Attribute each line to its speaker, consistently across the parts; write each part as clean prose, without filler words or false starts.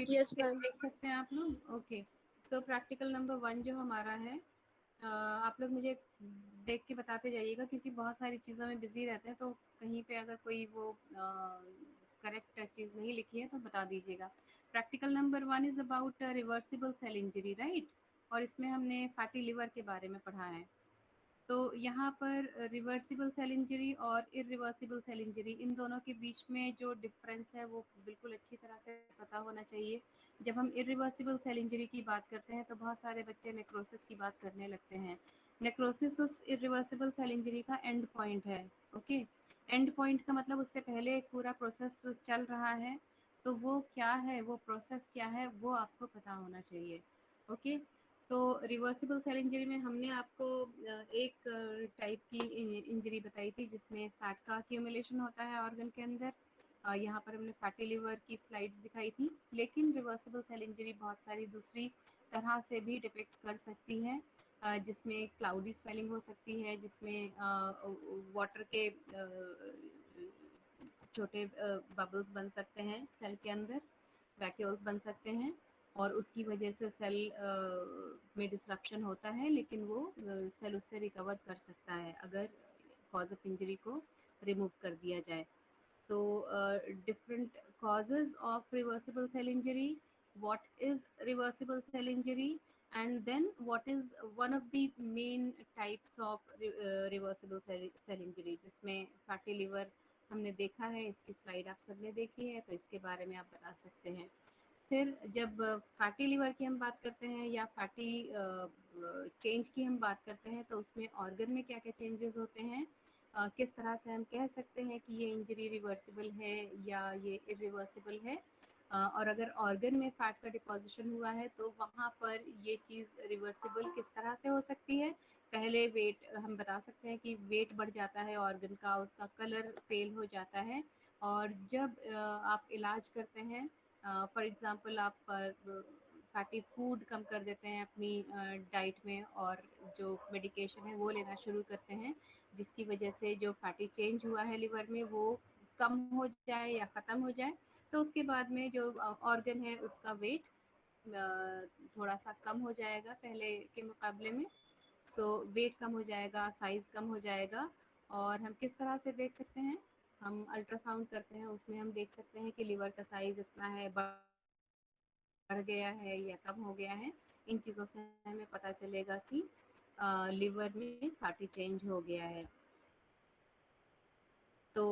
Speaker 1: Yes
Speaker 2: PPT
Speaker 1: ma'am.
Speaker 2: देख सकते हैं आप लोग? ओके। सो प्रैक्टिकल नंबर 1 जो हमारा है, आप लोग मुझे देख के बताते जाइएगा क्योंकि बहुत सारी चीज़ों में बिज़ी रहते हैं, तो कहीं पे अगर कोई वो करेक्ट चीज़ नहीं लिखी है तो बता दीजिएगा। Practical number 1 is about reversible cell injury, right? और इसमें हमने फैटी लिवर के बारे में पढ़ा है। तो यहाँ पर रिवर्सिबल सेल इंजरी और इरिवर्सिबल सेल इंजरी, इन दोनों के बीच में जो डिफरेंस है वो बिल्कुल अच्छी तरह से पता होना चाहिए। जब हम इरिवर्सिबल सेल इंजरी की बात करते हैं तो बहुत सारे बच्चे नेक्रोसिस की बात करने लगते हैं। नेक्रोसिस उस इरिवर्सिबल सेल इंजरी का एंड पॉइंट है। ओके, एंड पॉइंट का मतलब उससे पहले एक पूरा प्रोसेस चल रहा है, तो वो क्या है, वो प्रोसेस क्या है, वो आपको पता होना चाहिए। ओके। तो रिवर्सिबल सेल इंजरी में हमने आपको एक टाइप की इंजरी बताई थी जिसमें फैट का अक्यूमुलेशन होता है ऑर्गन के अंदर। यहाँ पर हमने फैटी लिवर की स्लाइड्स दिखाई थी, लेकिन रिवर्सिबल सेल इंजरी बहुत सारी दूसरी तरह से भी डिपेक्ट कर सकती है, जिसमें क्लाउडी स्वेलिंग हो सकती है, जिसमें वाटर के छोटे बबल्स बन सकते हैं सेल के अंदर, वैक्यूल्स बन सकते हैं, और उसकी वजह से सेल में डिसरप्शन होता है, लेकिन वो सेल उससे रिकवर कर सकता है अगर कॉज ऑफ इंजरी को रिमूव कर दिया जाए। तो different causes of reversible cell injury, what is reversible cell injury, and then what is one of the main types of reversible cell injury, जिसमें फैटी लिवर हमने देखा है, इसकी स्लाइड आप सबने देखी है, तो इसके बारे में आप बता सकते हैं। फिर जब फैटी लिवर की हम बात करते हैं या फैटी चेंज की हम बात करते हैं, तो उसमें ऑर्गन में क्या क्या चेंजेस होते हैं, किस तरह से हम कह सकते हैं कि ये इंजरी रिवर्सिबल है या ये इरिवर्सिबल है, और अगर ऑर्गन में फैट का डिपॉजिशन हुआ है तो वहाँ पर ये चीज़ रिवर्सिबल किस तरह से हो सकती है। पहले वेट हम बता सकते हैं कि वेट बढ़ जाता है ऑर्गन का, उसका कलर पेल हो जाता है, और जब आप इलाज करते हैं, फॉर एग्जांपल आप फैटी फूड कम कर देते हैं अपनी डाइट में और जो मेडिकेशन है वो लेना शुरू करते हैं, जिसकी वजह से जो फैटी चेंज हुआ है लिवर में वो कम हो जाए या ख़त्म हो जाए, तो उसके बाद में जो ऑर्गन है उसका वेट थोड़ा सा कम हो जाएगा पहले के मुकाबले में। सो वेट कम हो जाएगा, साइज़ कम हो जाएगा, और हम किस तरह से देख सकते हैं, हम अल्ट्रासाउंड करते हैं, उसमें हम देख सकते हैं कि लिवर का साइज़ इतना है, बढ़ गया है या कम हो गया है। इन चीज़ों से हमें पता चलेगा कि लिवर में फैटी चेंज हो गया है। तो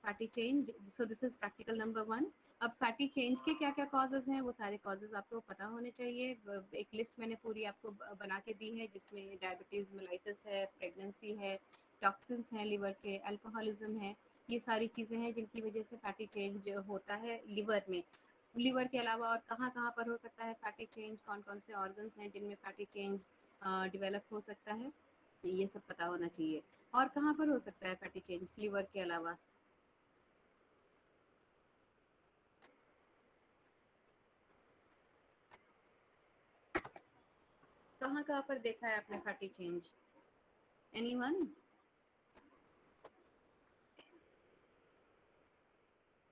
Speaker 2: fatty change, so this is practical number 1। अब फैटी चेंज के क्या-क्या कॉजेज़ हैं, वो सारे कॉजेज़ आपको पता होने चाहिए। एक लिस्ट मैंने पूरी आपको बना के दी है जिसमें डायबिटीज़ मेलाइटिस है, प्रेगनेंसी है, टॉक्सिन्स हैं लिवर के, अल्कोहलिज़्म है, ये सारी चीज़ें हैं जिनकी वजह से फैटी चेंज होता है लिवर में। लिवर के अलावा और कहाँ-कहाँ पर हो सकता है फैटी चेंज, कौन-कौन से ऑर्गन्स हैं जिनमें फैटी चेंज डेवलप हो सकता है, ये सब पता होना चाहिए। और कहाँ पर हो सकता है फैटी चेंज लिवर के अलावा? कहाँ-कहाँ पर देखा है आपने फैटी चेंज? एनीवन?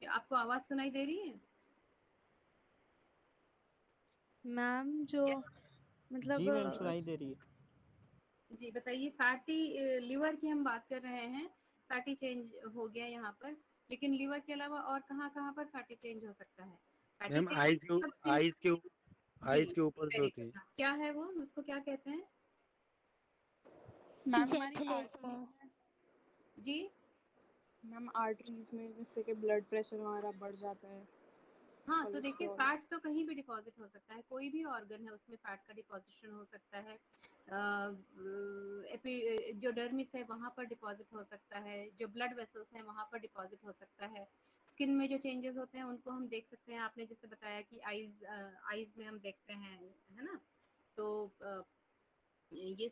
Speaker 2: आपको आवाज़ सुनाई दे रही है?
Speaker 3: मैम जो मतलब
Speaker 4: जी मैम, सुनाई दे रही है।
Speaker 2: जी बताइए। फैटी लिवर की हम बात कर रहे हैं, फैटी चेंज हो गया यहाँ पर, लेकिन लिवर के अलावा और कहाँ-कहाँ पर फैटी चेंज हो सकता है? फैटी
Speaker 4: मैम
Speaker 2: चेंज
Speaker 4: आइज के
Speaker 2: सब सिम
Speaker 4: आइज के
Speaker 2: जी,
Speaker 4: आइज के ऊपर जो
Speaker 2: वेरी
Speaker 4: थी।
Speaker 2: गुड। हाँ, क्या है वो? उसको क्या कहते हैं?
Speaker 3: मैम हमारी
Speaker 1: जेंटलेस
Speaker 3: आर्टरीज में,
Speaker 2: जी?
Speaker 3: मैम आर्टरीज में जिससे कि ब्लड प्रेशर हमारा बढ़ जाता है,
Speaker 2: हाँ, तो देखिए
Speaker 3: कोलेस्ट्रॉल।
Speaker 2: फैट तो कहीं भी डिपॉज़िट हो सकता है, कोई भी ऑर्गन है उसमें फैट का डिपॉज़िशन हो सकता है। एपिडर्मिस है वहाँ पर डिपॉज़िट हो सकता है, जो ब्लड वेसल्स हैं वहाँ पर डिपॉज़िट हो सकता है। स्किन में जो चेंजेस होते हैं उनको हम देख सकते हैं, आपने जैसे बताया कि आइज़ में हम देखते हैं, है ना? तो ये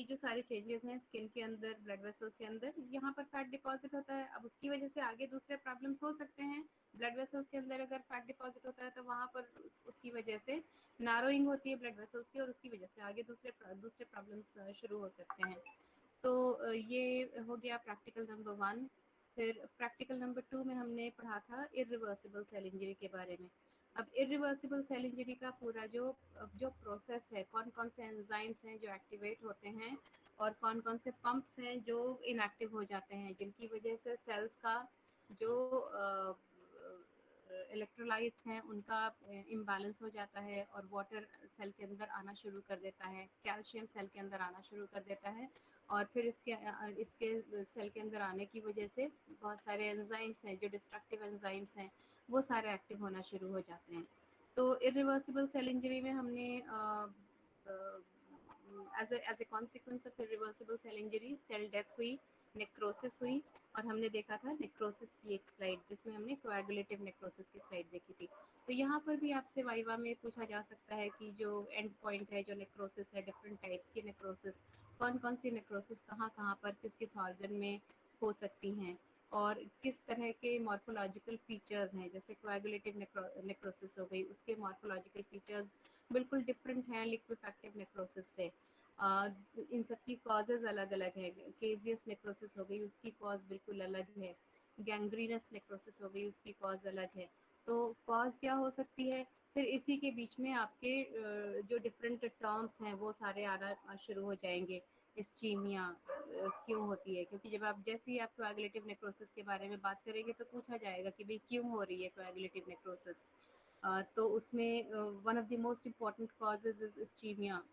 Speaker 2: जो सारे चेंजेस हैं स्किन के अंदर, ब्लड वेसल्स के अंदर, यहाँ पर फैट डिपॉजिट होता है। अब उसकी वजह से आगे दूसरे प्रॉब्लम्स हो सकते हैं। ब्लड वेसल्स के अंदर अगर फैट डिपॉजिट होता है तो वहाँ पर उसकी वजह से नारोइंग होती है ब्लड वेसल्स की, और उसकी वजह से आगे दूसरे प्रॉब्लम्स शुरू हो सकते हैं। तो ये हो गया प्रैक्टिकल नंबर 1। फिर प्रैक्टिकल नंबर 2 में हमने पढ़ा था इरिवर्सिबल सेल इंजरी के बारे में। अब इरिवर्सिबल सेल इंजरी का पूरा जो प्रोसेस है, कौन कौन से एंजाइम्स हैं जो एक्टिवेट होते हैं और कौन कौन से पंप्स हैं जो इनएक्टिव हो जाते हैं, जिनकी वजह से सेल्स का जो इलेक्ट्रोलाइट्स हैं उनका इम्बैलेंस हो जाता है और वाटर सेल के अंदर आना शुरू कर देता है, कैल्शियम सेल के अंदर आना शुरू कर देता है और फिर इसके सेल के अंदर आने की वजह से बहुत सारे एंजाइम्स हैं जो डिस्ट्रक्टिव एंजाइम्स हैं वो सारे एक्टिव होना शुरू हो जाते हैं। तो इरिवर्सिबल सेल इंजरी में हमने as a consequence of irreversible cell injury cell death हुई, नेक्रोसिस हुई और हमने देखा था नेक्रोसिस की एक स्लाइड जिसमें हमने कोएगुलेटिव नेक्रोसिस की स्लाइड देखी थी। तो यहाँ पर भी आपसे वाइवा में पूछा जा सकता है कि जो एंड पॉइंट है जो नेक्रोसिस है, डिफरेंट टाइप्स की नेक्रोसिस, कौन कौन सी नेक्रोसिस कहाँ कहाँ पर किस किस ऑर्गन में हो सकती हैं और किस तरह के मॉर्फोलॉजिकल फीचर्स हैं। जैसे कोएगुलेटिव नेक्रोसिस हो गई, उसके मॉर्फोलॉजिकल फीचर्स बिल्कुल डिफरेंट हैं लिक्विफैक्टिव नेक्रोसिस से। इन सब की कॉजेज अलग अलग है। केजियस नेक्रोसिस हो गई, उसकी कॉज बिल्कुल अलग है। गैंग्रीनस नेक्रोसिस हो गई, उसकी कॉज अलग है। तो कॉज क्या हो सकती है, फिर इसी के बीच में आपके जो डिफरेंट टर्म्स हैं वो सारे आना शुरू हो जाएंगे। इस्चीमिया क्यों होती है, क्योंकि जब आप जैसे ही आप कोएगुलेटिव नेक्रोसिस के बारे में बात करेंगे तो पूछा जाएगा कि भाई क्यों हो रही है कोएगुलेटिव नेक्रोसिस। तो उसमें one of the most important causes is ischaemia.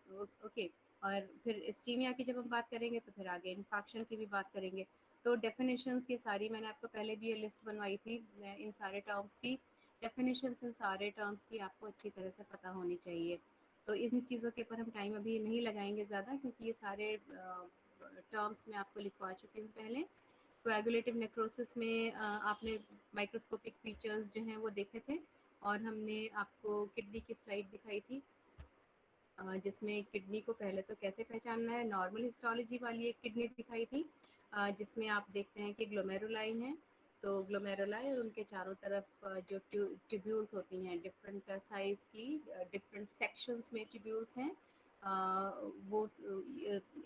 Speaker 2: Okay, और फिर इस्चीमिया की जब हम बात करेंगे तो फिर आगे इन्फेक्शन की भी बात करेंगे। तो डेफिनेशंस ये सारी मैंने आपको पहले भी ये लिस्ट बनवाई थी, इन सारे टर्म्स की डेफिनेशंस, इन सारे टर्म्स की आपको अच्छी तरह से पता होनी चाहिए। तो इन चीज़ों के ऊपर हम टाइम अभी नहीं लगाएंगे ज़्यादा, क्योंकि ये सारे टर्म्स मैं आपको लिखवा चुकी हूँ पहले। कोएगुलेटिव नेक्रोसिस में आपने माइक्रोस्कोपिक फीचर्स जो हैं वो देखे थे और हमने आपको किडनी की स्लाइड दिखाई थी, जिसमें किडनी को पहले तो कैसे पहचानना है, नॉर्मल हिस्टोलॉजी वाली एक किडनी दिखाई थी, जिसमें आप देखते हैं कि ग्लोमेरुलाई हैं। तो ग्लोमेरुलाई और उनके चारों तरफ जो ट्यूब्यूल्स होती हैं डिफरेंट साइज की, डिफरेंट सेक्शंस में ट्यूब्यूल्स हैं। वो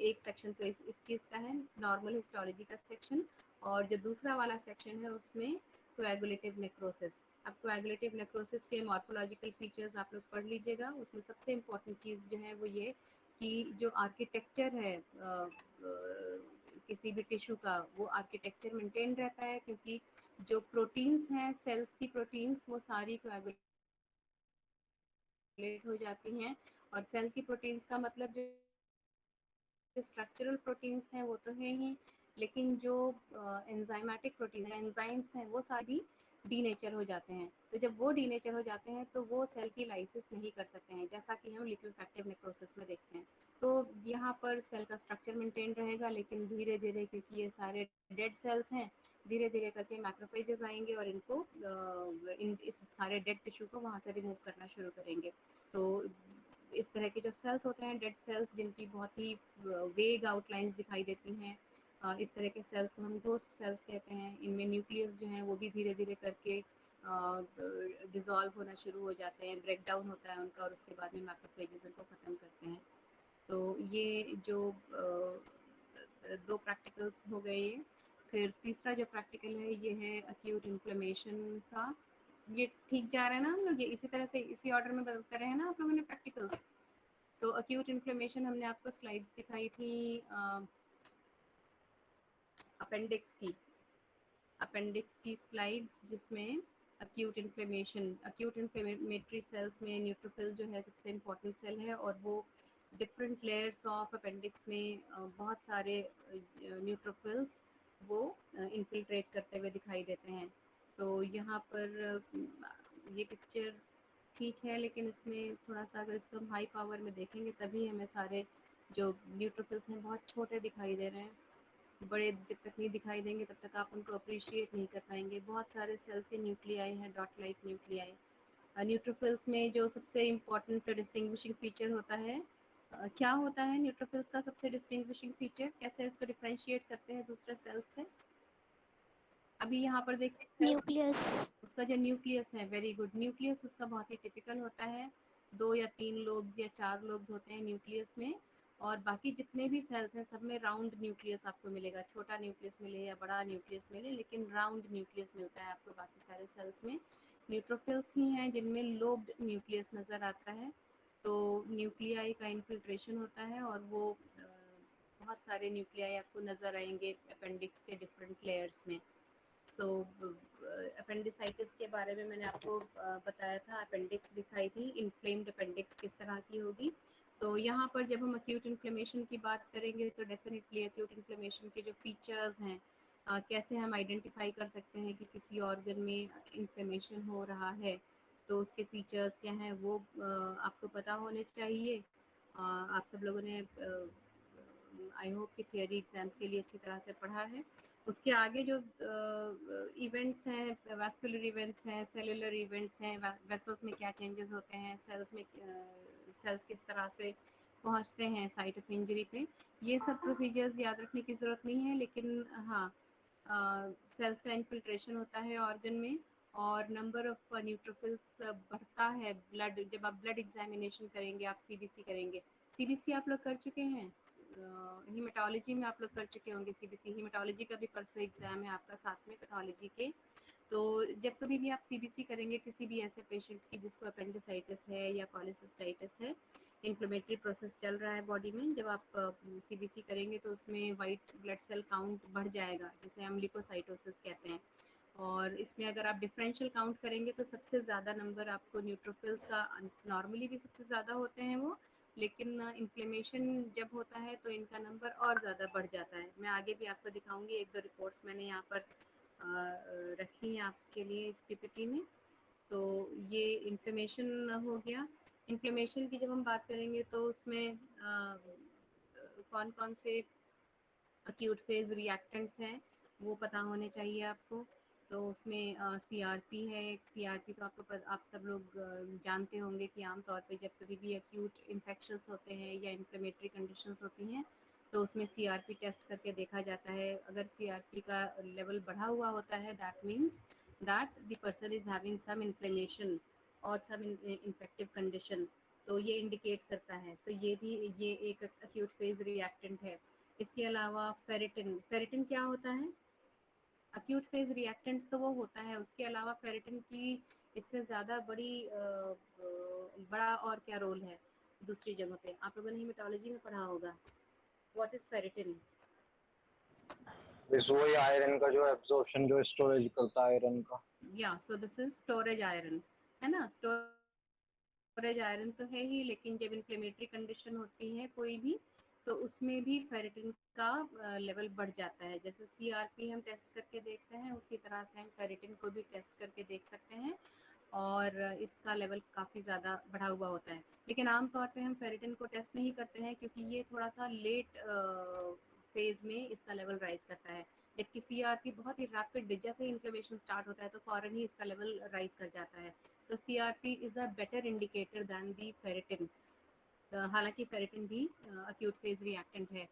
Speaker 2: एक सेक्शन तो इस चीज़ का है, नॉर्मल हिस्टोलॉजी का सेक्शन, और जो दूसरा वाला सेक्शन है उसमें कोएगुलेटिव नेक्रोसिस। अब कोएगुलेटिव नेक्रोसिस के मॉर्फोलॉजिकल फीचर्स आप लोग पढ़ लीजिएगा। उसमें सबसे इम्पोर्टेंट चीज़ जो है वो ये कि जो आर्किटेक्चर है किसी भी टिश्यू का, वो आर्किटेक्चर मेंटेन रहता है, क्योंकि जो प्रोटीन्स हैं सेल्स की प्रोटीन्स वो सारी कोएगुलेट हो जाती हैं। और सेल की प्रोटीन्स का मतलब जो स्ट्रक्चरल प्रोटीन्स हैं वो तो है ही, लेकिन जो एंजाइमेटिक प्रोटीन है, एंजाइम्स हैं, वो सारी डीनेचर हो जाते हैं। तो जब वो डीनेचर हो जाते हैं तो वो सेल की लाइसिस नहीं कर सकते हैं, जैसा कि हम लिक्विफैक्टिव नेक्रोसिस में देखते हैं। तो यहाँ पर सेल का स्ट्रक्चर मेंटेन रहेगा, लेकिन धीरे धीरे, क्योंकि ये सारे डेड सेल्स हैं, धीरे धीरे करके मैक्रोफेजेस आएंगे और इनको इस सारे डेड टिश्यू को वहाँ से रिमूव करना शुरू करेंगे। तो इस तरह के जो सेल्स होते हैं डेड सेल्स, जिनकी बहुत ही वेग आउटलाइंस दिखाई देती हैं, इस तरह के सेल्स को हम घोस्ट सेल्स कहते हैं। इनमें न्यूक्लियस जो है वो भी धीरे धीरे करके डिज़ोल्व होना शुरू हो जाते हैं, ब्रेक डाउन होता है उनका और उसके बाद में मैक्रोफेजेस उनको ख़त्म करते हैं। तो ये जो दो प्रैक्टिकल्स हो गए ये। फिर तीसरा जो प्रैक्टिकल है ये है अक्यूट इन्फ्लेमेशन का। ये ठीक जा रहा है ना हम लोग, ये इसी तरह से इसी ऑर्डर में कर रहे हैं ना आप लोगों ने प्रैक्टिकल्स। तो अक्यूट इन्फ्लेमेशन हमने आपको स्लाइड्स दिखाई थी अपेंडिक्स की स्लाइड्स, जिसमें अक्यूट इन्फ्लेमेटरी सेल्स में न्यूट्रोफिल जो है सबसे इम्पोर्टेंट सेल है, और वो डिफरेंट लेयर्स ऑफ अपेंडिक्स में बहुत सारे न्यूट्रोफिल्स वो इन्फिल्ट्रेट करते हुए दिखाई देते हैं। तो यहाँ पर ये पिक्चर ठीक है, लेकिन इसमें थोड़ा सा अगर इसको हम हाई पावर में देखेंगे तभी हमें सारे जो न्यूट्रोफिल्स हैं बहुत छोटे दिखाई दे रहे हैं। बड़े जब तक नहीं दिखाई देंगे तब तक आप उनको अप्रिशिएट नहीं कर पाएंगे। बहुत सारे सेल्स के न्यूक्लियाई हैं, डॉट लाइक न्यूक्लियाई। न्यूट्रोफिल्स में जो सबसे इम्पोर्टेंट डिस्टिंग्विशिंग फीचर होता है, क्या होता है न्यूट्रोफिल्स का सबसे डिस्टिंग्विशिंग फीचर, कैसे इसको डिफरेंशिएट करते हैं दूसरे सेल्स से? अभी यहाँ पर देखिए सेल्स,
Speaker 1: न्यूक्लियस।
Speaker 2: उसका जो न्यूक्लियस है, वेरी गुड, न्यूक्लियस उसका बहुत ही टिपिकल होता है। 2 या 3 लोब्स या 4 लोब्स होते हैं न्यूक्लियस में, और बाकी जितने भी सेल्स हैं सब में राउंड न्यूक्लियस आपको मिलेगा। छोटा न्यूक्लियस मिले या बड़ा न्यूक्लियस मिले, लेकिन राउंड न्यूक्लियस मिलता है आपको बाकी सारे सेल्स में। न्यूट्रोफिल्स ही हैं जिनमें लोब्ड न्यूक्लियस नज़र आता है। तो न्यूक्लियाई का इन्फिल्ट्रेशन होता है और वो बहुत सारे न्यूक्लियाई आपको नज़र आएंगे अपेंडिक्स के डिफरेंट लेयर्स में। सो अपेंडिसाइटिस के बारे में मैंने आपको बताया था, अपेंडिक्स दिखाई थी, इन्फ्लेम्ड अपेंडिक्स किस तरह की होगी। तो यहाँ पर जब हम अक्यूट इन्फ्लेमेशन की बात करेंगे तो डेफिनेटली अक्यूट इन्फ्लेमेशन के जो फीचर्स हैं, कैसे हम आइडेंटिफाई कर सकते हैं कि किसी ऑर्गन में इन्फ्लेमेशन हो रहा है, तो उसके फीचर्स क्या हैं वो आपको पता होने चाहिए। आप सब लोगों ने आई होप कि थियरी एग्जाम्स के लिए अच्छी तरह से पढ़ा है। उसके आगे जो इवेंट्स हैं, वास्कुलर इवेंट्स हैं, सेलुलर इवेंट्स हैं, वेसल्स में क्या चेंजेस होते हैं, सेल्स में सेल्स किस तरह से पहुंचते हैं साइट ऑफ इंजरी पे, ये सब प्रोसीजर्स याद रखने की ज़रूरत नहीं है। लेकिन हाँ, सेल्स का इन्फिल्ट्रेशन होता है ऑर्गन में और नंबर ऑफ न्यूट्रोफिल्स बढ़ता है। ब्लड, जब आप ब्लड एग्जामिनेशन करेंगे, आप सीबीसी करेंगे, सीबीसी आप लोग कर चुके हैं, हीमेटोलॉजी में आप लोग कर चुके होंगे सीबीसी। हीमेटोलॉजी का भी परसों एग्जाम है आपका साथ में पैथोलॉजी के। तो जब कभी भी आप सीबीसी करेंगे किसी भी ऐसे पेशेंट की जिसको अपेंडिसाइटिस है या कॉलेसिस्टाइटिस है, इन्फ्लेमेटरी प्रोसेस चल रहा है बॉडी में, जब आप सीबीसी करेंगे तो उसमें वाइट ब्लड सेल काउंट बढ़ जाएगा, जिसे हम लिकोसाइटोसिस कहते हैं। और इसमें अगर आप डिफरेंशियल काउंट करेंगे तो सबसे ज़्यादा नंबर आपको न्यूट्रोफिल्स का, नॉर्मली भी सबसे ज़्यादा होते हैं वो, लेकिन इन्फ्लेमेशन जब होता है तो इनका नंबर और ज़्यादा बढ़ जाता है। मैं आगे भी आपको दिखाऊंगी, एक दो रिपोर्ट्स मैंने यहाँ पर रखी हैं आपके लिए इस पीपीटी में। तो ये इन्फ्लेमेशन हो गया। इन्फ्लेमेशन की जब हम बात करेंगे तो उसमें कौन कौन से अक्यूट फेज रिएक्टेंट्स हैं वो पता होने चाहिए आपको। तो उसमें सीआरपी है, सीआरपी तो आप सब लोग जानते होंगे कि आमतौर पे जब कभी भी अक्यूट इन्फेक्शंस होते हैं या इन्फ्लेमेटरी कंडीशंस होती हैं तो उसमें सीआरपी टेस्ट करके देखा जाता है। अगर सीआरपी का लेवल बढ़ा हुआ होता है that means that the person is having some inflammation और सम इन्फेक्टिव कंडीशन, तो ये इंडिकेट करता है। तो ये एक अक्यूट फेज रिएक्टेंट है। इसके अलावा फेरिटिन, फेरिटिन क्या होता है? अक्यूट फेज रिएक्टेंट तो वो होता है, उसके अलावा फेरिटिन की इससे ज़्यादा बड़ा और क्या रोल है दूसरी जगह पे, आप लोगों ने हीमेटोलॉजी में पढ़ा होगा। What is ferritin?
Speaker 1: इस वही आयरन का जो एब्जॉर्प्शन, जो स्टोरेज करता है आयरन का।
Speaker 2: या so this is storage iron, है ना। स्टोरेज आयरन तो है ही, लेकिन जब इन्फ्लेमेटरी कंडीशन होती है कोई भी, तो उसमें भी फेरिटिन का लेवल बढ़ जाता है। जैसे सीआरपी हम टेस्ट करके देखते हैं उसी तरह से हम फेरिटिन को भी टेस्ट करके देख सकते हैं और इसका लेवल काफ़ी ज़्यादा बढ़ा हुआ होता है। लेकिन आमतौर पे हम फेरिटिन को टेस्ट नहीं करते हैं क्योंकि ये थोड़ा सा लेट फेज में इसका लेवल राइज करता है, जबकि सीआरपी बहुत ही रैपिड, जैसे इन्फ्लेमेशन स्टार्ट होता है तो फौरन ही इसका लेवल राइज कर जाता है। तो CRP is a better indicator than the ferritin. हालांकि फेरिटिन भी अक्यूट फेज रिएक्टेंट है।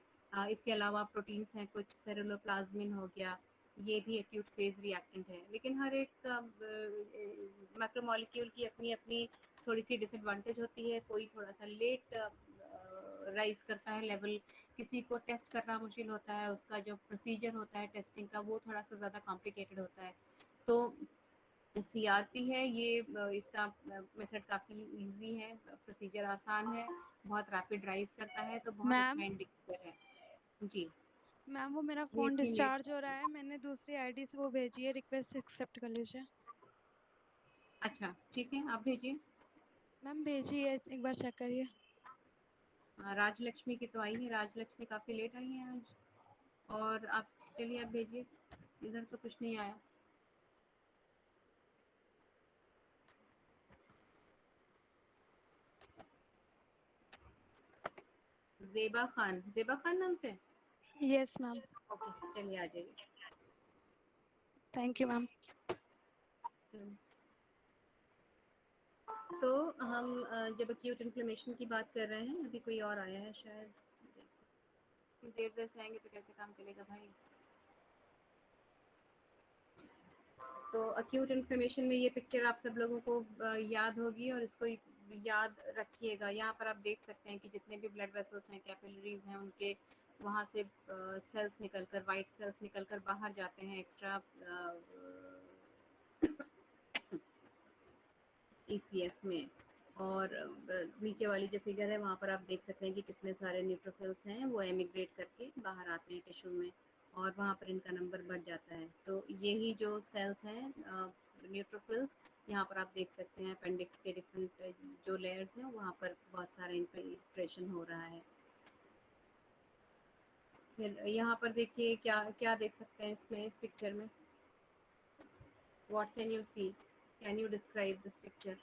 Speaker 2: इसके अलावा प्रोटीन्स हैं कुछ, सेरुलोप्लाज्मिन हो गया, ये भी अक्यूट फेज रिएक्टेंट है। लेकिन हर एक मैक्रोमोलिक्यूल की अपनी अपनी थोड़ी सी डिसएडवांटेज होती है। कोई थोड़ा सा लेट राइज करता है लेवल, किसी को टेस्ट करना मुश्किल होता है, उसका जो प्रोसीजर होता है टेस्टिंग का वो थोड़ा सा ज़्यादा कॉम्प्लिकेटेड होता है। तो सीआरपी है ये, इसका मेथड काफ़ी इजी है, प्रोसीजर आसान है, बहुत रैपिड राइज करता है, तो बहुत अच्छा
Speaker 3: मैम
Speaker 2: इंडिकेटर है। जी,
Speaker 3: मैम वो मेरा
Speaker 2: ये
Speaker 3: फ़ोन
Speaker 2: थी मेरी।
Speaker 3: डिस्चार्ज हो रहा है, मैंने दूसरी आईडी से वो भेजी है, रिक्वेस्ट एक्सेप्ट कर लीजिए।
Speaker 2: अच्छा ठीक है, आप भेजिए।
Speaker 3: मैम भेजी है, एक बार चेक करिए।
Speaker 2: राजलक्ष्मी की तो आई है, राजलक्ष्मी काफ़ी लेट आई है आज। और आप, चलिए आप भेजिए, इधर तो कुछ नहीं आया। ज़ेबा खान, ज़ेबा खान नाम से?
Speaker 3: Yes ma'am.
Speaker 2: ओके, चलिए आ जाइए।
Speaker 3: Thank you ma'am.
Speaker 2: तो हम जब एक्यूट इन्फ्लेमेशन की बात कर रहे हैं, अभी कोई और आया है शायद, देर देर से आएंगे तो कैसे काम चलेगा भाई। तो अक्यूट इन्फ्लेमेशन में ये पिक्चर आप सब लोगों को याद होगी और इसको याद रखिएगा। यहाँ पर आप देख सकते हैं कि जितने भी ब्लड वेसल्स हैं, कैपिलरीज हैं, उनके वहाँ से सेल्स निकलकर, वाइट सेल्स निकलकर बाहर जाते हैं, एक्स्ट्रा ECF में। और नीचे वाली जो फिगर है वहाँ पर आप देख सकते हैं कि कितने सारे न्यूट्रोफिल्स हैं वो एमिग्रेट करके बाहर आते हैं टिश्यू में, और वहाँ पर इनका नंबर बढ़ जाता है। तो यही जो सेल्स हैं न्यूट्रोफिल्स, यहाँ पर आप देख सकते हैं अपेंडिक्स के डिफरेंट जो लेयर्स हैं वहाँ पर बहुत सारा इन्फिल्ट्रेशन हो रहा है। फिर यहाँ पर देखिए क्या क्या देख सकते हैं इसमें, इस पिक्चर में what can you see, can you describe this picture?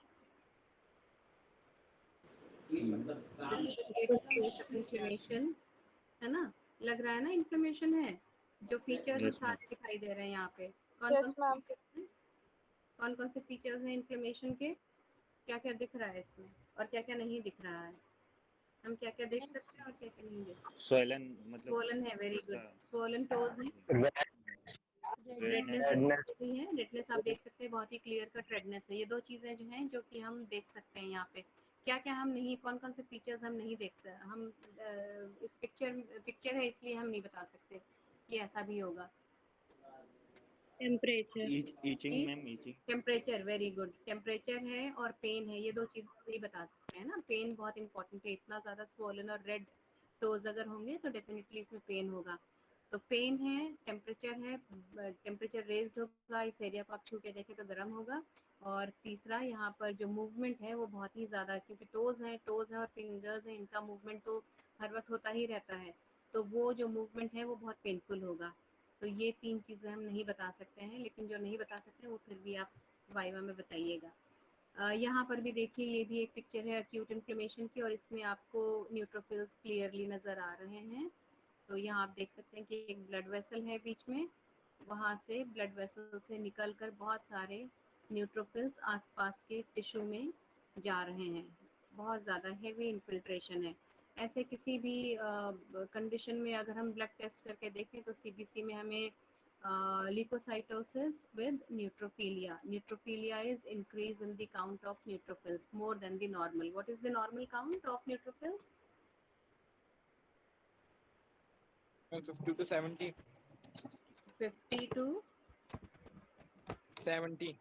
Speaker 2: Inflammation है ना, लग रहा है ना इन्फ्लेमेशन है, जो फीचर्स
Speaker 5: Yes, ma'am.
Speaker 2: सारे दिखाई दे रहे हैं यहाँ पे। कौन
Speaker 3: Yes, ma'am.
Speaker 2: कौन कौन से फीचर्स हैं इन्फ्लेमेशन के, क्या क्या दिख रहा है इसमें और क्या क्या नहीं दिख रहा है, हम क्या क्या देख सकते हैं और क्या क्या नहीं देख सकते?
Speaker 5: Swollen मतलब
Speaker 2: स्वोलन है, वेरी गुड,
Speaker 5: उसका
Speaker 2: स्वोलन टोज है, रेडनेस भी है, रेडनेस आप देख सकते हैं, बहुत ही क्लियर कट रेडनेस है। ये दो चीजें जो हैं जो कि हम देख सकते हैं यहाँ पे। क्या क्या हम नहीं, कौन कौन से फीचर्स हम नहीं देख सकते, हम इस पिक्चर है इसलिए हम नहीं बता सकते कि ऐसा भी होगा।
Speaker 5: itching ma'am, itching.
Speaker 2: Temperature, very good, temperature है और पेन है, ये दो चीजें नहीं बता सकते हैं ना। पेन बहुत इंपॉर्टेंट है, इतना ज्यादा स्वोलन और रेड टोज अगर होंगे तो डेफिनेटली इसमें पेन होगा। तो पेन है, टेम्परेचर है, टेम्परेचर रेज्ड होगा, इस एरिया को आप छू के देखें तो गर्म होगा। और तीसरा यहाँ पर जो मूवमेंट है वो बहुत ही ज़्यादा, क्योंकि टोज है और फिंगर्स हैं, इनका मूवमेंट तो हर वक्त होता ही रहता है, तो वो जो मूवमेंट है वो बहुत पेनफुल होगा। तो ये 3 चीज़ें हम नहीं बता सकते हैं, लेकिन जो नहीं बता सकते वो फिर भी आप वाइवा में बताइएगा। यहाँ पर भी देखिए, ये भी एक पिक्चर है एक्यूट इन्फ्लेमेशन की, और इसमें आपको न्यूट्रोफिल्स क्लियरली नज़र आ रहे हैं। तो यहाँ आप देख सकते हैं कि एक ब्लड वेसल है बीच में, वहाँ से ब्लड वेसल से निकलकर बहुत सारे न्यूट्रोफिल्स आसपास के टिश्यू में जा रहे हैं। बहुत ज़्यादा हेवी इन्फिल्ट्रेशन है। ऐसे किसी भी कंडीशन में अगर हम ब्लड टेस्ट करके देखें तो CBC में हमें leukocytosis with neutrophilia. Neutrophilia is increase in the count of neutrophils more than the normal. What is the normal count of neutrophils?
Speaker 6: 50 to 70.
Speaker 2: 50 to
Speaker 6: 70.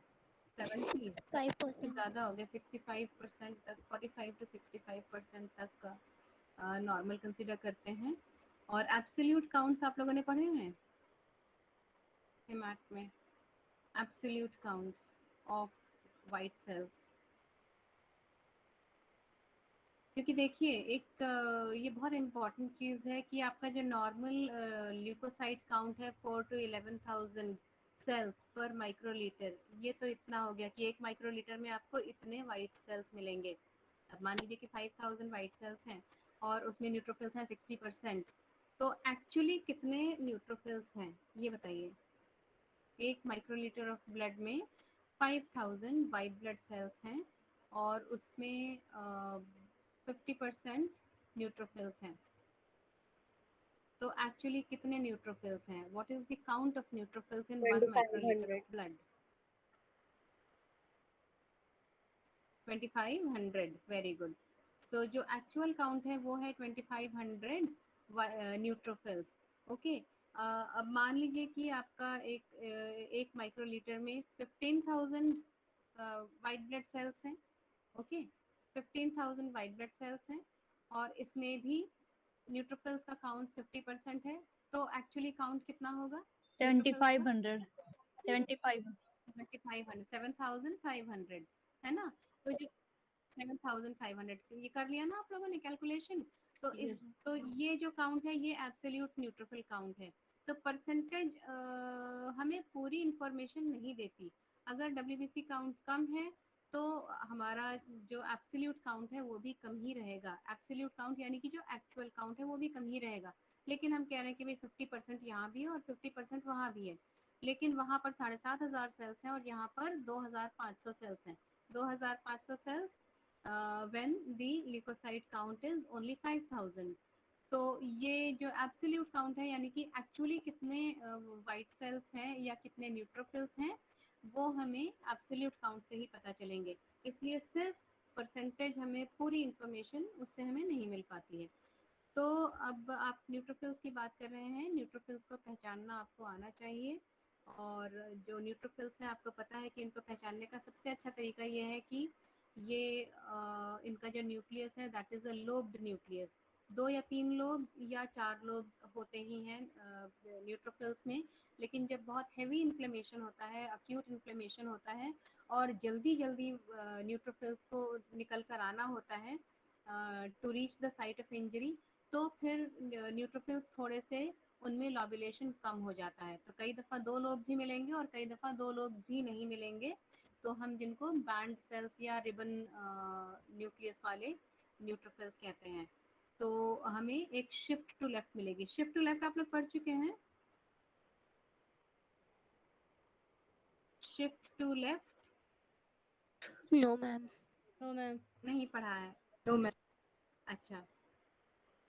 Speaker 2: 70,
Speaker 3: 5%.
Speaker 2: ज़्यादा हो गया, 65% तक, 45 to 65% तक का नॉर्मल कंसिडर करते हैं। और एब्सोल्यूट काउंट्स आप लोगों ने पढ़े हैं हेमाट में, absolute counts of white cells. क्योंकि देखिए एक ये बहुत इम्पॉर्टेंट चीज़ है कि आपका जो नॉर्मल ल्यूकोसाइट काउंट है 4 to 11,000 सेल्स पर माइक्रोलीटर, ये तो इतना हो गया कि 1 माइक्रोलीटर में आपको इतने वाइट सेल्स मिलेंगे। अब मान लीजिए कि 5,000 वाइट सेल्स हैं और उसमें न्यूट्रोफिल्स हैं 60%, तो एक्चुअली कितने न्यूट्रोफिल्स हैं ये बताइए। 1 माइक्रोलीटर ऑफ ब्लड में 5,000 वाइट ब्लड सेल्स हैं और उसमें 50% न्यूट्रोफिल्स हैं। तो एक्चुअली कितने न्यूट्रोफिल्स हैं? What is the count of neutrophils in 1 microlitre of blood? 2500, very good. So जो एक्चुअल काउंट है वो है 2500 न्यूट्रोफिल्स। ओके, अब मान लीजिए कि आपका एक माइक्रोलीटर में 15,000 वाइट ब्लड सेल्स हैं। ओके, 15,000 वाइट ब्लड सेल्स हैं और इसमें भी न्यूट्रोफिल्स का काउंट 50% है, तो एक्चुअली काउंट कितना होगा?
Speaker 7: 7500
Speaker 2: 7,500 है ना। तो जो 7,500 ये कर लिया ना आप लोगों ने कैलकुलेशन। तो इस तो ये जो काउंट है ये एब्सोल्यूट न्यूट्रोफिल काउंट है। तो परसेंटेज हमें पूरी इंफॉर्मेशन नहीं देती। अगर WBC काउंट कम है तो हमारा जो एब्सोल्यूट काउंट है वो भी कम ही रहेगा। एब्सोल्यूट काउंट यानी कि जो एक्चुअल काउंट है वो भी कम ही रहेगा। लेकिन हम कह रहे हैं कि भाई 50% यहाँ भी है और 50% वहाँ भी है, लेकिन वहाँ पर 7,500 सेल्स हैं और यहाँ पर 2,500 सेल्स हैं। 2,500 cells when the leucocyte count is only 5,000। तो ये जो एब्सोल्यूट काउंट है यानी कि एक्चुअली कितने वाइट सेल्स हैं या कितने न्यूट्रोफिल्स हैं वो हमें एब्सोल्यूट काउंट से ही पता चलेंगे। इसलिए सिर्फ परसेंटेज हमें पूरी इंफॉर्मेशन उससे हमें नहीं मिल पाती है। तो अब आप न्यूट्रोफिल्स की बात कर रहे हैं, न्यूट्रोफिल्स को पहचानना आपको आना चाहिए। और जो न्यूट्रोफिल्स हैं आपको पता है कि इनको पहचानने का सबसे अच्छा तरीका ये है कि ये इनका जो न्यूक्लियस है that is a lobed nucleus. 2 या 3 लोब्स या 4 लोब्स होते ही हैं न्यूट्रोफिल्स में। लेकिन जब बहुत हेवी इन्फ्लेमेशन होता है, अक्यूट इन्फ्लेमेशन होता है और जल्दी-जल्दी न्यूट्रोफिल्स को निकल कर आना होता है to reach the site of injury, तो फिर न्यूट्रोफिल्स थोड़े से उनमें लॉब्यूलेशन कम हो जाता है। तो कई दफ़ा 2 लोब्स ही मिलेंगे और कई दफ़ा 2 लोब्स भी नहीं मिलेंगे। तो हम जिनको बैंड सेल्स या रिबन न्यूक्लियस वाले न्यूट्रोफिल्स कहते हैं। तो हमें एक शिफ्ट टू लेफ्ट मिलेगी। शिफ्ट टू लेफ्ट आप लोग पढ़ चुके हैं? Shift to left
Speaker 7: no ma'am.
Speaker 8: No ma'am.
Speaker 2: नहीं पढ़ा है?
Speaker 8: No ma'am.
Speaker 2: अच्छा,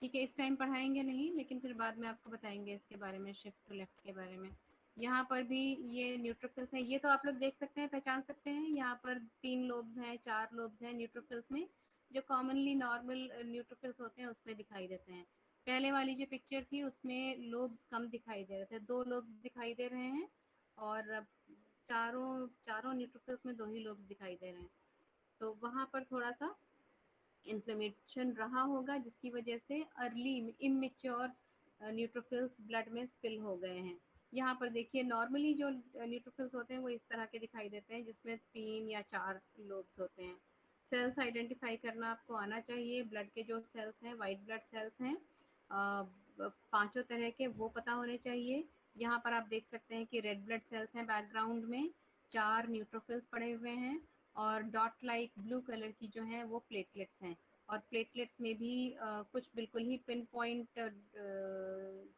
Speaker 2: ठीक है, इस टाइम पढ़ाएंगे नहीं, लेकिन फिर बाद में आपको बताएंगे इसके बारे में, शिफ्ट टू लेफ्ट के बारे में। यहाँ पर भी ये न्यूट्रोफिल्स हैं, ये तो आप लोग देख सकते हैं, पहचान सकते हैं। यहाँ पर 3 लोब्स हैं, 4 लोब्स हैं न्यूट्रोफिल्स में, जो कॉमनली नॉर्मल न्यूट्रोफिल्स होते हैं उसमें दिखाई देते हैं। पहले वाली जो पिक्चर थी उसमें लोब्स कम दिखाई दे रहे थे, 2 लोब्स दिखाई दे रहे हैं और अब चारों न्यूट्रोफिल्स में 2 ही लोब्स दिखाई दे रहे हैं। तो वहाँ पर थोड़ा सा इन्फ्लेमेशन रहा होगा, जिसकी वजह से अर्ली इमेच्योर न्यूट्रोफिल्स ब्लड में स्पिल हो गए हैं। यहाँ पर देखिए नॉर्मली जो न्यूट्रोफिल्स होते हैं वो इस तरह के दिखाई देते हैं, जिसमें 3 या 4 लोब्स होते हैं। सेल्स आइडेंटिफाई करना आपको आना चाहिए। ब्लड के जो सेल्स हैं, वाइट ब्लड सेल्स हैं, पांचों तरह के, वो पता होने चाहिए। यहाँ पर आप देख सकते हैं कि रेड ब्लड सेल्स हैं बैकग्राउंड में, 4 न्यूट्रोफिल्स पड़े हुए हैं और डॉट लाइक ब्लू कलर की जो है वो प्लेटलेट्स हैं। और प्लेटलेट्स में भी कुछ बिल्कुल ही पिन पॉइंट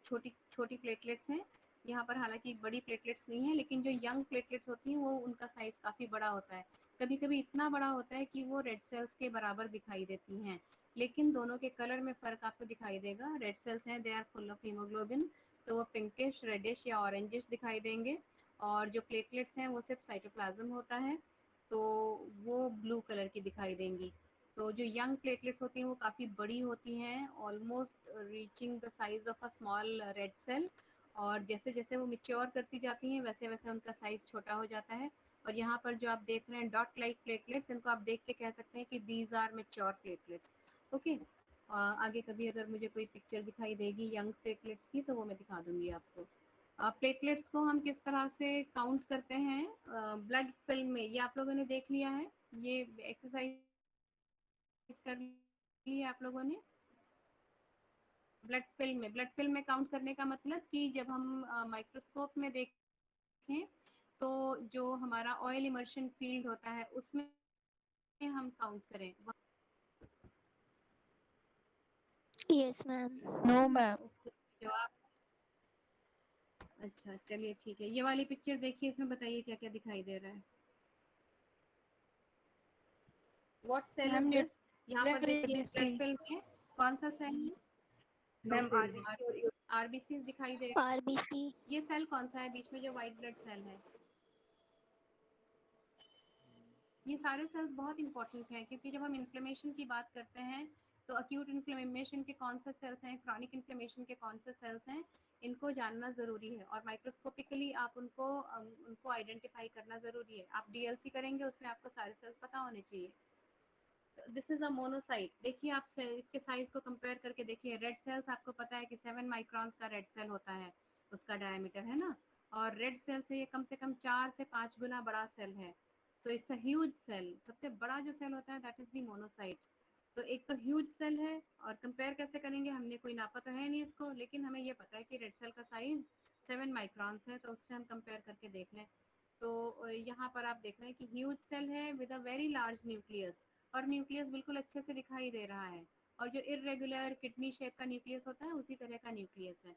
Speaker 2: छोटी छोटी प्लेटलेट्स हैं। यहाँ पर हालांकि बड़ी प्लेटलेट्स नहीं है, लेकिन जो यंग प्लेटलेट्स होती हैं वो उनका साइज़ काफ़ी बड़ा होता है। कभी कभी इतना बड़ा होता है कि वो रेड सेल्स के बराबर दिखाई देती हैं, लेकिन दोनों के कलर में फ़र्क आपको दिखाई देगा। रेड सेल्स हैं, they are full of haemoglobin, तो वो पिंकिश, रेडिश या ऑरेंजिश दिखाई देंगे। और जो प्लेटलेट्स हैं वो सिर्फ साइटोप्लाज्म होता है, तो वो ब्लू कलर की दिखाई देंगी। तो जो यंग प्लेटलेट्स होती हैं वो काफ़ी बड़ी होती हैं, almost reaching the size of a small red cell. और जैसे जैसे वो मैच्योर करती जाती हैं वैसे वैसे उनका साइज़ छोटा हो जाता है। और यहाँ पर जो आप देख रहे हैं डॉट लाइक प्लेटलेट्स, इनको आप देख के कह सकते हैं कि these are mature platelets. Okay, आगे कभी अगर मुझे कोई पिक्चर दिखाई देगी यंग प्लेटलेट्स की तो वो मैं दिखा दूंगी आपको। प्लेटलेट्स को हम किस तरह से काउंट करते हैं ब्लड फिल्म में, ये आप लोगों ने देख लिया है, ये एक्सरसाइज कर ली है आप लोगों ने। ब्लड फिल्म में काउंट करने का मतलब कि जब हम माइक्रोस्कोप में देखें तो जो हमारा ऑयल इमर्शन फील्ड होता है उसमें हम काउंट करें।
Speaker 7: Yes ma'am.
Speaker 8: No ma'am.
Speaker 2: जवाब अच्छा, चलिए ठीक है। ये वाली पिक्चर देखिए, इसमें बताइए क्या क्या दिखाई दे रहा है। What cell is
Speaker 3: ma'am
Speaker 2: this? यहाँ पर देखिए ब्लड
Speaker 3: न्यूक्लियस
Speaker 2: फिल्म में कौन सा सेल है?
Speaker 8: मैम
Speaker 2: आरबीसी दिखाई दे रहा है।
Speaker 7: आरबीसी।
Speaker 2: ये सेल कौन सा है बीच में जो व्हाइट ब्लड सेल है? ये सारे सेल्स बहुत इंपॉर्टेंट हैं, क्योंकि जब हम इन्फ्लेमेशन की बात करते हैं तो अक्यूट इन्फ्लेमेशन के कौन से सेल्स हैं, क्रॉनिक इन्फ्लेमेशन के कौन से सेल्स हैं, इनको जानना ज़रूरी है। और माइक्रोस्कोपिकली आप उनको आइडेंटिफाई करना ज़रूरी है। आप डीएलसी करेंगे उसमें आपको सारे सेल्स पता होने चाहिए। This is a monocyte. देखिए आप इसके साइज को कंपेयर करके देखिए। रेड सेल्स आपको पता है कि 7 माइक्रॉन्स का रेड सेल होता है, उसका डायमीटर, है ना। और रेड सेल से ये कम से कम 4 से 5 गुना बड़ा सेल है। So it's a huge cell. सबसे बड़ा जो सेल होता है दैट इज द मोनोसाइट। तो एक तो ह्यूज सेल है, और कंपेयर कैसे करेंगे, हमने कोई नापा तो है नहीं इसको, लेकिन हमें ये पता है कि रेड सेल का साइज 7 माइक्रॉन्स है, तो उससे हम कंपेयर करके देख लें। तो यहाँ पर आप देख रहे हैं कि ह्यूज सेल है with a very large nucleus, और न्यूक्लियस बिल्कुल अच्छे से दिखाई दे रहा है। और जो इर्रेगुलर किडनी शेप का न्यूक्लियस होता है उसी तरह का न्यूक्लियस है।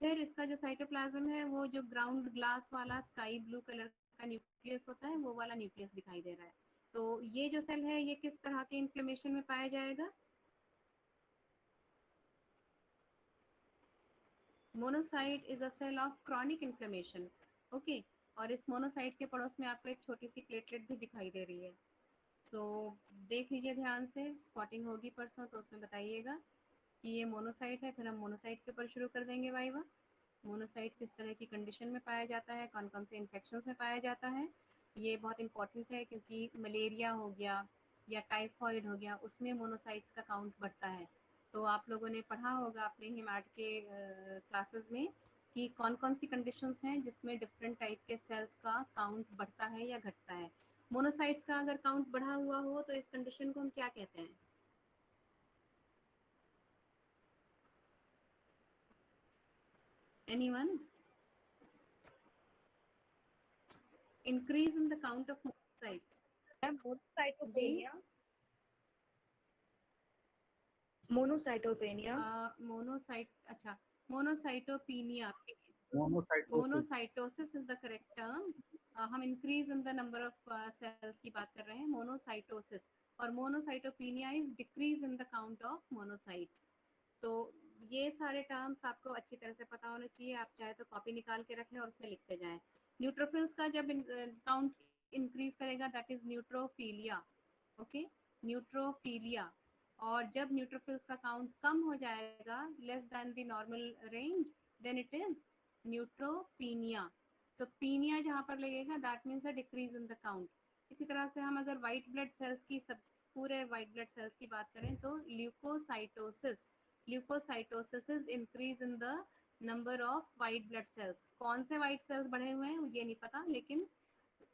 Speaker 2: फिर इसका जो साइटोप्लाज्म है वो जो ग्राउंड ग्लास वाला स्काई ब्लू कलर का न्यूक्लियस होता है वो वाला न्यूक्लियस दिखाई दे रहा है। तो ये जो सेल है ये किस तरह के इन्फ्लेमेशन में पाया जाएगा? Monocyte is a cell of chronic inflammation. Okay, और इस मोनोसाइट के पड़ोस में आपको एक छोटी सी प्लेटलेट भी दिखाई दे रही है। सो देख लीजिए ध्यान से, स्पॉटिंग होगी परसों तो उसमें बताइएगा कि ये मोनोसाइट है। फिर हम मोनोसाइट के ऊपर शुरू कर देंगे वाइवा। मोनोसाइट किस तरह की कंडीशन में पाया जाता है, कौन कौन से इन्फेक्शंस में पाया जाता है, ये बहुत इंपॉर्टेंट है, क्योंकि मलेरिया हो गया, या टाइफॉइड हो गया, उसमें मोनोसाइट्स का काउंट बढ़ता है। तो आप लोगों ने पढ़ा होगा अपने हिमाट के क्लासेस में कि कौन कौन सी कंडीशंस हैं जिसमें डिफरेंट टाइप के सेल्स का काउंट बढ़ता है या घटता है। मोनोसाइट्स का अगर काउंट बढ़ा हुआ हो तो इस कंडीशन को हम क्या कहते हैं? Anyone? Increase in the count of monocytes.
Speaker 8: Ma'am
Speaker 2: ji
Speaker 8: monocytopenia
Speaker 2: monocyte अच्छा monocytopenia
Speaker 1: monocytosis
Speaker 2: monocytosis is the correct term. हम increase in the number of cells की बात कर रहे हैं, मोनोसाइटोसिस। और monocytopenia is decrease in the count of monocytes. तो ये सारे टर्म्स आपको अच्छी तरह से पता होने चाहिए। आप चाहे तो कॉपी निकाल के रख लें और उसमें लिखते जाएं। न्यूट्रोफिल्स का जब काउंट इंक्रीज करेगा that is neutrophilia. Okay, neutrophilia. और जब न्यूट्रोफिल्स का काउंट कम हो जाएगा, less than the normal range, then it is neutropenia. तो पीनिया जहाँ पर लगेगा that means a decrease in the count. इसी तरह से हम अगर वाइट ब्लड सेल्स की सब पूरे वाइट ब्लड सेल्स की बात करें तो leucocytosis leucocytosis is increase in the number of white blood cells. कौन से वाइट सेल्स बढ़े हुए हैं ये नहीं पता, लेकिन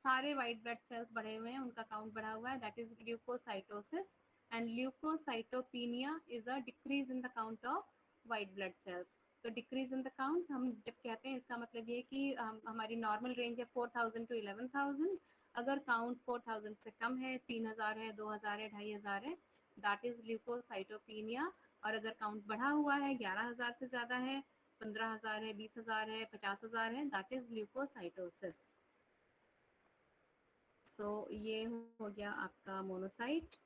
Speaker 2: सारे वाइट ब्लड सेल्स बढ़े हुए हैं, उनका काउंट बढ़ा हुआ है, that is leukocytosis. And leukocytopenia is a decrease in the count of white blood cells. तो डिक्रीज इन द काउंट हम जब कहते हैं इसका मतलब ये है कि हमारी नॉर्मल रेंज है 4000 टू 11000। अगर काउंट 4000 से कम है, 3000 है, 2000 है, 2500 है, दैट इज ल्यूकोसाइटोपिनिया। और अगर काउंट बढ़ा हुआ है, 11000 से ज़्यादा है, 15000 है, 20000 है, 50000 है, दैट इज ल्यूकोसाइटोसिस। सो ये हो गया आपका मोनोसाइट।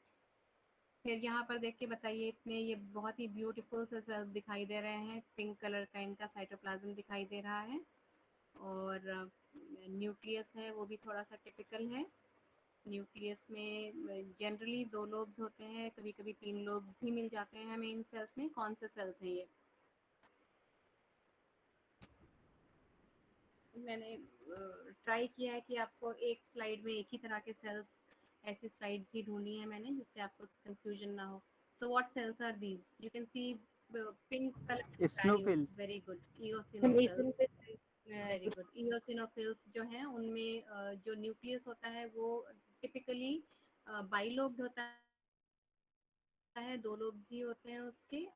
Speaker 2: फिर यहाँ पर देख के बताइए, इतने ये बहुत ही ब्यूटीफुल से सेल्स दिखाई दे रहे हैं, पिंक कलर का इनका साइटोप्लाज्म दिखाई दे रहा है। और न्यूक्लियस है वो भी थोड़ा सा टिपिकल है। न्यूक्लियस में जनरली 2 लोब्स होते हैं, कभी कभी 3 लोब्स भी मिल जाते हैं हमें इन सेल्स में। कौन से सेल्स हैं ये? मैंने ट्राई किया है कि आपको एक स्लाइड में एक ही तरह के सेल्स, ऐसी स्लाइड्स ही ढूंढी है मैंने जिससे आपको कंफ्यूजन ना हो। So what cells are these? You can see pink colour
Speaker 4: eosinophil.
Speaker 2: Granules. Very good, eosinophils. Very
Speaker 8: eosinophil
Speaker 2: good. Eosinophils जो हैं उनमें जो न्यूक्लियस होता है वो टिपिकली बाइलोब्ड होता है, 2 लोब्स ही होते हैं उसके।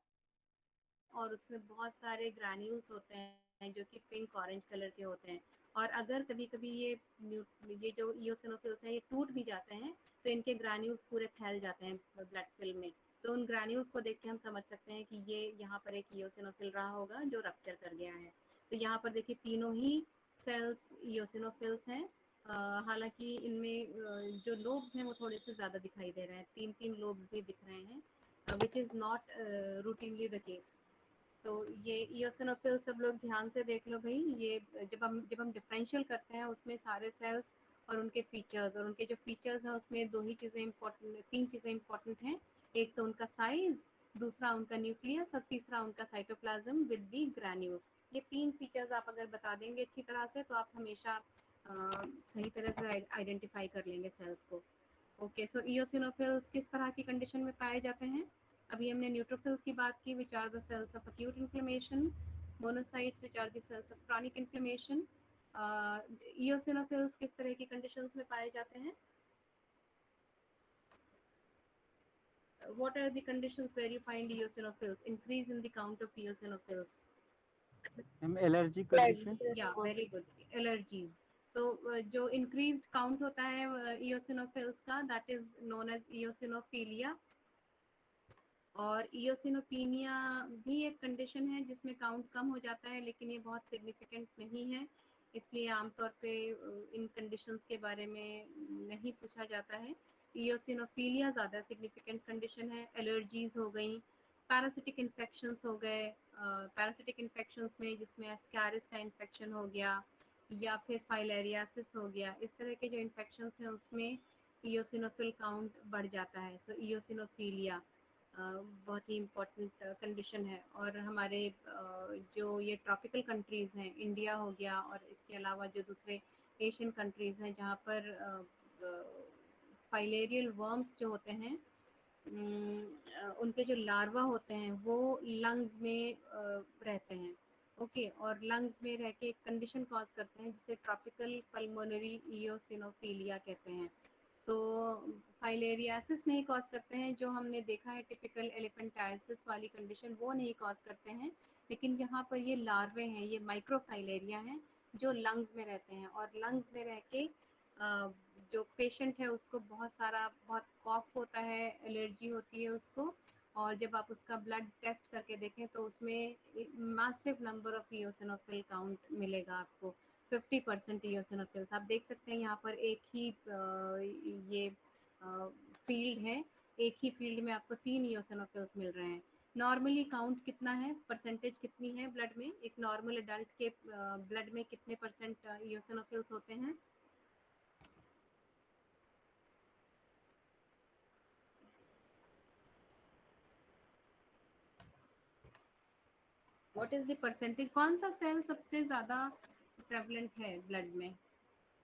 Speaker 2: और उसमें बहुत सारे ग्रैन्यूल्स होते हैं जो कि पिंक ऑरेंज कलर के होते हैं। और अगर कभी कभी ये जो इओसिनोफिल्स हैं ये टूट भी जाते हैं तो इनके ग्रैन्यूल्स पूरे फैल जाते हैं ब्लड फिल्म में। तो उन ग्रैन्यूल्स को देख के हम समझ सकते हैं कि ये यहाँ पर एक इओसिनोफिल रहा होगा जो रप्चर कर गया है। तो यहाँ पर देखिए तीनों ही सेल्स इओसिनोफिल्स हैं। हालांकि इनमें जो लोब्स हैं वो थोड़े से ज़्यादा दिखाई दे रहे हैं, 3 लोब्स भी दिख रहे हैं, which is not routinely the case. तो ये इओसिनोफिल सब लोग ध्यान से देख लो भाई। ये जब हम डिफरेंशियल करते हैं उसमें सारे सेल्स और उनके फीचर्स, और उनके जो फीचर्स हैं उसमें 2 ही चीज़ें इंपॉर्टेंट, 3 चीज़ें इंपॉर्टेंट हैं। एक तो उनका साइज, दूसरा उनका न्यूक्लियस, और तीसरा उनका साइटोप्लाज्म विद दी ग्रैन्यूल्स। ये 3 फीचर्स आप अगर बता देंगे अच्छी तरह से तो आप हमेशा सही तरह से आइडेंटिफाई कर लेंगे सेल्स को। ओके, सो इओसिनोफिल्स किस तरह की कंडीशन में पाए जाते हैं? अभी हमने न्यूट्रोफिल्स की बात की, which are the cells of acute inflammation, monocytes which are the cells of chronic inflammation। eosinophils किस तरह की कंडीशंस में पाए जाते हैं? What are the conditions where you find eosinophils? Increase in the count of eosinophils.
Speaker 4: Ma'am allergy condition.
Speaker 2: या very good, allergies. तो जो इंक्रीज्ड काउंट होता है eosinophils का, that is known as eosinophilia। और इओसिनोपिनिया भी एक कंडीशन है जिसमें काउंट कम हो जाता है, लेकिन ये बहुत सिग्निफिकेंट नहीं है, इसलिए आमतौर पे इन कंडीशंस के बारे में नहीं पूछा जाता है। इओसिनोफिलिया ज़्यादा सिग्निफिकेंट कंडीशन है। एलर्जीज हो गई, पैरासिटिक इन्फेक्शंस हो गए, पैरासिटिक इन्फेक्शंस में जिसमें एस्कैरिस का इन्फेक्शन हो गया या फिर फाइलेरियासिस हो गया, इस तरह के जो इन्फेक्शंस हैं उसमें इओसिनोफिल काउंट बढ़ जाता है। सो इओसिनोफिलिया बहुत ही इम्पोर्टेंट कंडीशन है। और हमारे जो ये ट्रॉपिकल कंट्रीज़ हैं, इंडिया हो गया और इसके अलावा जो दूसरे एशियन कंट्रीज़ हैं जहाँ पर फाइलेरियल वर्म्स जो होते हैं उनके जो लार्वा होते हैं वो लंग्स में रहते हैं। ओके, और लंग्स में रह के एक कंडीशन कॉज करते हैं जिसे ट्रॉपिकल पल्मोनरी इयोसिनोफिलिया कहते हैं। तो फाइलेरियासिस नहीं कॉज करते हैं, जो हमने देखा है टिपिकल एलिफेंटाइसिस वाली कंडीशन, वो नहीं कॉज करते हैं। लेकिन यहाँ पर ये लार्वे हैं, ये माइक्रोफाइलेरिया हैं जो लंग्स में रहते हैं, और लंग्स में रह के जो पेशेंट है उसको बहुत कॉफ होता है, एलर्जी होती है उसको, और जब आप उसका ब्लड टेस्ट करके देखें तो उसमें मैसिव नंबर ऑफ इयोसिनोफिल काउंट मिलेगा आपको, 50% इयोसिनोफिल्स। आप देख सकते हैं यहाँ पर एक ही ये फील्ड है, एक ही फील्ड में आपको 3 इयोसिनोफिल्स मिल रहे हैं। नॉर्मली काउंट कितना है, परसेंटेज कितनी है ब्लड में, एक नॉर्मल अडल्ट के ब्लड में कितने परसेंट इयोसिनोफिल्स होते हैं? What is the percentage? कौन सा सेल सबसे ज्यादा प्रेवलेंट है ब्लड में?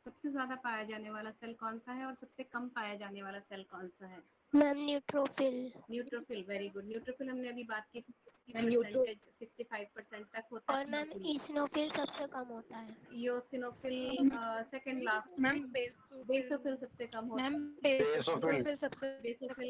Speaker 2: सबसे ज्यादा पाया जाने वाला सेल कौन सा है और सबसे कम पाया जाने वाला सेल कौन सा है?
Speaker 7: Ma'am neutrophil.
Speaker 2: Neutrophil, very good. Neutrophil हमने अभी बात की, 65% तक होता
Speaker 7: और
Speaker 2: है।
Speaker 7: मैम ईसिनोफिल सबसे कम होता है।
Speaker 2: इयोसिनोफिल सेकंड लास्ट।
Speaker 3: मैम
Speaker 2: बेसोफिल सबसे कम होता
Speaker 3: मैम
Speaker 2: है।
Speaker 3: बेसोफिल सबसे
Speaker 2: बेसोफिल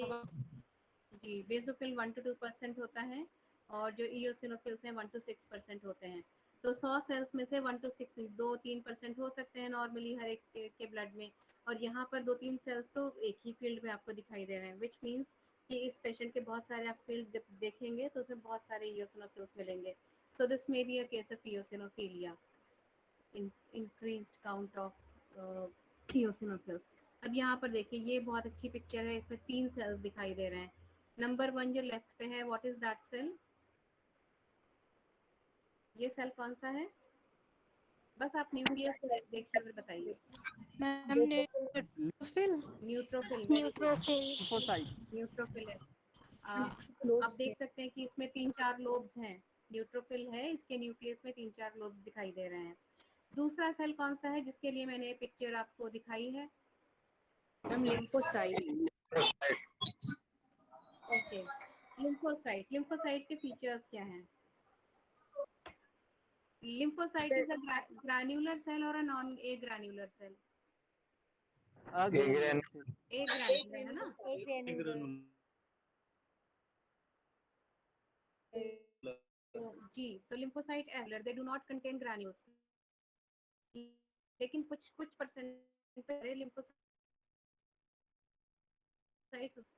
Speaker 2: जी, बेसोफिल 1 to 2% होता है, और जो इयोसिनोफिल्स हैं 1 to 6% होते हैं। तो 100 सेल्स में से 1 to 6 2-3% हो सकते हैं नॉर्मली हर एक के ब्लड में, और यहाँ पर 2-3 सेल्स तो एक ही फील्ड में आपको दिखाई दे रहे हैं, विच मीन्स कि इस पेशेंट के बहुत सारे आप फील्ड जब देखेंगे तो उसमें बहुत सारे इयोसिनोफिल्स मिलेंगे। So this may be a case of eosinophilia, increased count of eosinophils. अब यहाँ पर देखिए, ये बहुत अच्छी पिक्चर है, इसमें 3 सेल्स दिखाई दे रहे हैं। नंबर 1 जो लेफ्ट पे है, व्हाट इज दैट सेल? ये सेल कौन सा है? बस आप न्यूक्लियस को देखिए और बताइए।
Speaker 8: Ma'am neutrophil.
Speaker 2: Neutrophil,
Speaker 7: neutrophil.
Speaker 4: Lymphocyte.
Speaker 2: Neutrophil है। आप देख सकते हैं कि इसमें 3-4 लोब्स हैं। न्यूट्रोफिल है, इसके न्यूक्लियस में 3-4 लोब्स दिखाई दे रहे हैं। दूसरा सेल कौन सा है जिसके लिए मैंने पिक्चर आपको दिखाई है?
Speaker 8: Ma'am lymphocyte.
Speaker 2: Okay, lymphocyte. Lymphocyte के फीचर्स क्या हैं? Lymphocyte is a granular cell और a non agranular cell? Agranular है ना? तो जी, तो लिम्फोसाइट एलर they do not contain granules, लेकिन कुछ परसेंट पे लिम्फोसाइट्स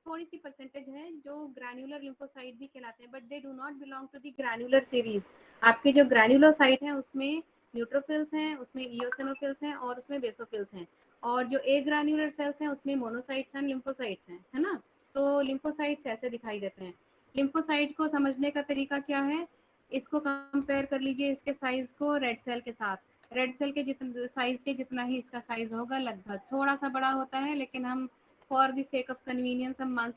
Speaker 2: थोड़ी सी परसेंटेज है जो ग्रैन्युलर लिम्फोसाइट भी कहलाते हैं, but they do not belong to the granular series. आपके जो ग्रैन्युलोसाइट हैं उसमें न्यूट्रोफिल्स हैं, उसमें इयोसिनोफिल्स हैं और उसमें बेसोफिल्स हैं, और जो ए ग्रैन्युलर सेल्स हैं उसमें मोनोसाइट्स हैं, लिम्फोसाइट्स हैं, है ना? तो लिम्फोसाइट्स ऐसे दिखाई देते हैं। लिम्फोसाइट को समझने का तरीका क्या है? इसको कंपेयर कर लीजिए इसके साइज को रेड सेल के साथ। रेड सेल के जितना साइज के जितना ही इसका साइज होगा लगभग, थोड़ा सा बड़ा होता है, लेकिन हम for the sake of convenience हम मान